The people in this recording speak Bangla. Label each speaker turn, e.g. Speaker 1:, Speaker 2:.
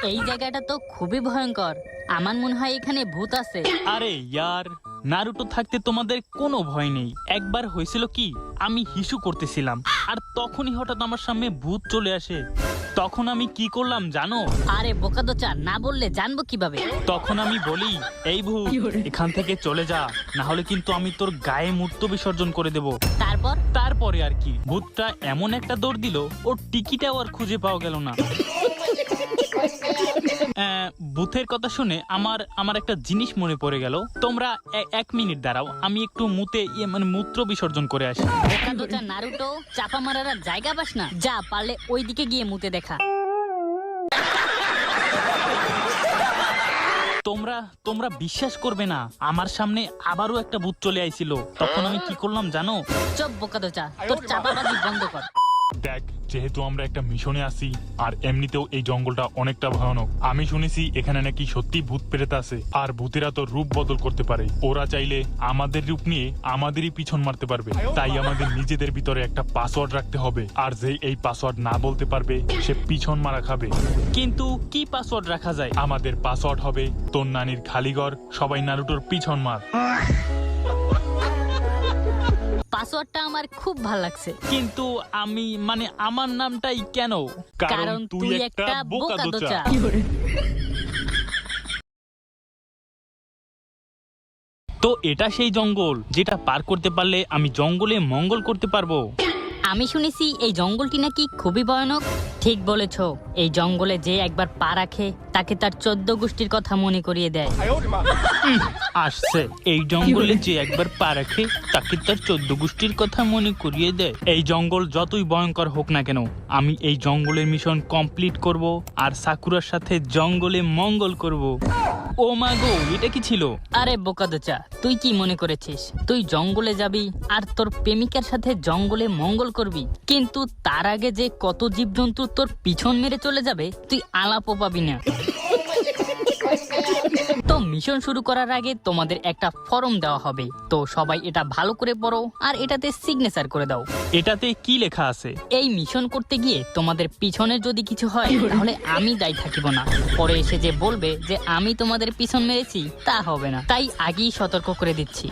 Speaker 1: এই জায়গাটা তো খুবই ভয়ঙ্কর। আমার মনে হয় এখানে ভূত আছে।
Speaker 2: আরে ইয়ার, নারুটো থাকতে তোমাদের কোনো ভয় নেই। একবার হয়েছিল কি, আমি হিসু করতেছিলাম আর তখনই হঠাৎ আমার সামনে ভূত চলে আসে। তখন আমি কি করলাম জানো?
Speaker 1: আরে বোকাদোচা, না বললে জানবো কিভাবে?
Speaker 2: তখন আমি বলি, এই ভূত এখান থেকে চলে যা, না হলে কিন্তু আমি তোর গায়ে মূর্ত বিসর্জন করে দেব। তারপরে আর কি, ভূতটা এমন একটা দৌড় দিল, ওর টিকিটাও আর খুঁজে পাওয়া গেল না। ভূতের কথা শুনে আমার একটা জিনিস মনে পড়ে গেল। তোমরা এক মিনিট দাঁড়াও, আমি একটু মূত্র বিসর্জন করে আসি।
Speaker 1: বোকাদোচা নারুটো, চাপা মারার আর জায়গা পাস না? যা, পারলে ওইদিকে গিয়ে মুতে দেখা।
Speaker 2: তোমরা বিশ্বাস করবে না, আমার সামনে আবারও একটা ভূত চলে আইছিল। তখন আমি কি করলাম জানো?
Speaker 1: চুপ বোকাদোচা, তোর চাপাবাজি বন্ধ কর।
Speaker 3: দেখ, যেহেতু আমরা একটা মিশনে আছি আর এমনিতেও এই জঙ্গলটা অনেকটা ভয়ানক, আমি শুনেছি এখানে নাকি সত্যি ভূত প্রেত আছে আর ভূতেরা তো রূপ বদল করতে পারে। ওরা চাইলে আমাদের রূপ নিয়ে আমাদেরই পিছন মারতে পারবে। তাই আমাদের নিজেদের ভিতরে একটা পাসওয়ার্ড রাখতে হবে, আর যে এই পাসওয়ার্ড না বলতে পারবে সে পিছন মারা খাবে।
Speaker 2: কিন্তু কি পাসওয়ার্ড রাখা যায়?
Speaker 3: আমাদের পাসওয়ার্ড হবে তোর নানির খালিঘর, সবাই নারুটোর পিছন মার।
Speaker 1: পাসওয়ার্ডটা আমার খুব ভালো লাগছে।
Speaker 2: কিন্তু আমি আমার নামটাই কেন?
Speaker 1: কারণ তুই একটা বোকাদোচা।
Speaker 2: তো এটা সেই জঙ্গল যেটা পার করতে পারলে আমি জঙ্গলে মঙ্গল করতে পারবো।
Speaker 1: আমি শুনেছি এই জঙ্গলটি নাকি খুবই ভয়ানক। ঠিক বলেছো, এই জঙ্গলে যে একবার পা রাখে তাকে তার 14 গোষ্ঠীর কথা মনে করিয়ে দেয়।
Speaker 2: আসছে, এই জঙ্গলে যে একবার পা রাখে তাকে তার 14 গোষ্ঠীর কথা মনে করিয়ে দেয়। এই জঙ্গল যতই ভয়ঙ্কর হোক না কেন, আমি এই জঙ্গলের মিশন কমপ্লিট করব আর সাকুরার সাথে জঙ্গলে মঙ্গল করব। ও মা গো, এটা কি ছিল?
Speaker 1: আরে বোকাদোচা, তুই কি মনে করেছিস তুই জঙ্গলে যাবি আর তোর প্রেমিকার সাথে জঙ্গলে মঙ্গল করবি? কিন্তু তার আগে যে কত জীবজন্তু তোর পিছন মেরে চলে যাবে তুই আলাপও পাবি না। তো মিশন শুরু করার আগে তোমাদের একটা ফর্ম দেওয়া হবে, তো সবাই এটা ভালো করে পড়ো আর এটাতে সিগনেচার করে দাও।
Speaker 2: এটাতে কি লেখা আছে?
Speaker 1: এই মিশন করতে গিয়ে তোমাদের পিছনে যদি কিছু হয় তাহলে আমি দায়ী থাকিব না। পরে এসে যে বলবে যে আমি তোমাদের পিছন মেরেছি তা হবে না, তাই আগেই সতর্ক করে দিচ্ছি।